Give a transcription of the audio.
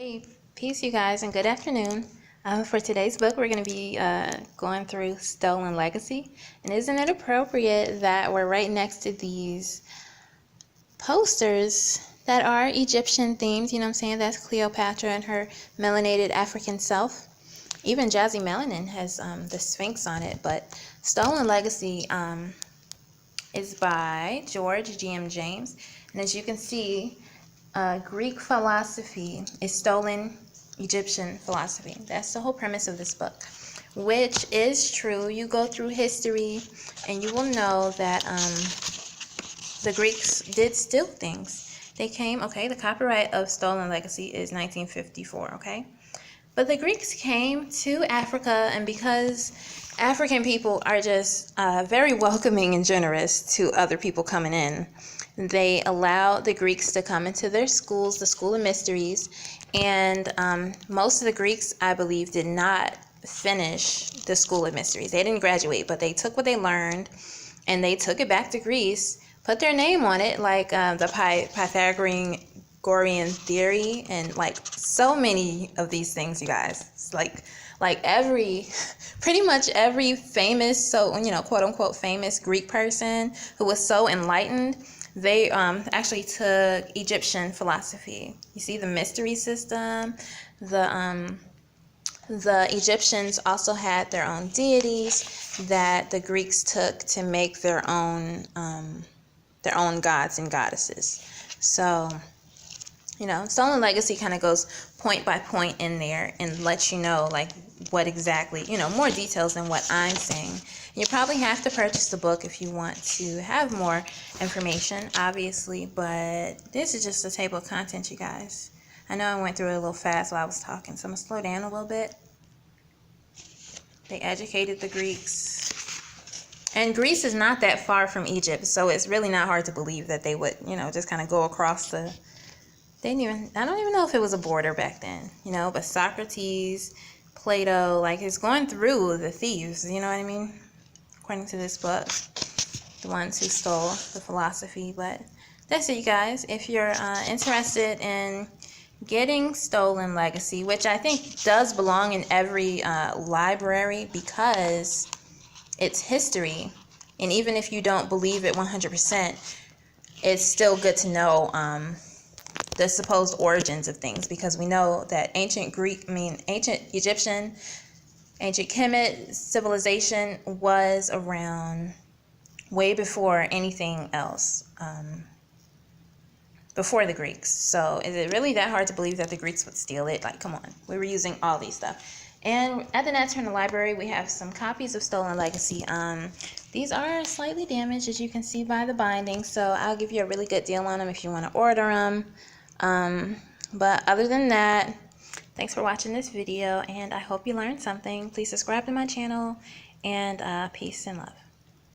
Hey, peace, you guys, and good afternoon. For today's book, we're going to be going through Stolen Legacy. And isn't it appropriate that we're right next to these posters that are Egyptian themed? You know what I'm saying? That's Cleopatra and her melanated African self. Even Jazzy Melanin has the Sphinx on it. But Stolen Legacy is by George G.M. James. And as you can see, Greek philosophy is stolen Egyptian philosophy. That's the whole premise of this book, which is true. You go through history and you will know that the Greeks did steal things. They came, okay, the copyright of Stolen Legacy is 1954, okay? But the Greeks came to Africa, and because African people are just very welcoming and generous to other people coming in, they allowed the Greeks to come into their schools, the School of Mysteries, and most of the Greeks, I believe, did not finish the School of Mysteries. They didn't graduate, but they took what they learned and they took it back to Greece, put their name on it, like the Pythagorean theory, and like so many of these things, you guys. It's like every pretty much every famous, so quote unquote famous Greek person who was so enlightened, they actually took Egyptian philosophy. You see the mystery system, the Egyptians also had their own deities that the Greeks took to make their own gods and goddesses. So, Stolen Legacy kind of goes point by point in there and lets you know like what exactly, more details than what I'm saying. You probably have to purchase the book if you want to have more information, obviously, but this is just a table of contents, you guys. I know I went through it a little fast while I was talking, so I'm going to slow down a little bit. They educated the Greeks. And Greece is not that far from Egypt, so it's really not hard to believe that they would, just kind of go across the... I don't even know if it was a border back then, but Socrates, Plato, like, it's going through the thieves, you know what I mean? According to this book, the ones who stole the philosophy. But that's it, you guys. If you're interested in getting Stolen Legacy, which I think does belong in every library because it's history, and even if you don't believe it 100%, it's still good to know the supposed origins of things, because we know that ancient Egyptian, ancient Kemet civilization was around way before anything else, before the Greeks. So is it really that hard to believe that the Greeks would steal it? Like, come on, we were using all these stuff. And at the Nat Turner Library, we have some copies of Stolen Legacy. These are slightly damaged, as you can see by the binding, so I'll give you a really good deal on them if you want to order them. But other than that, thanks for watching this video, and I hope you learned something. Please subscribe to my channel, and peace and love.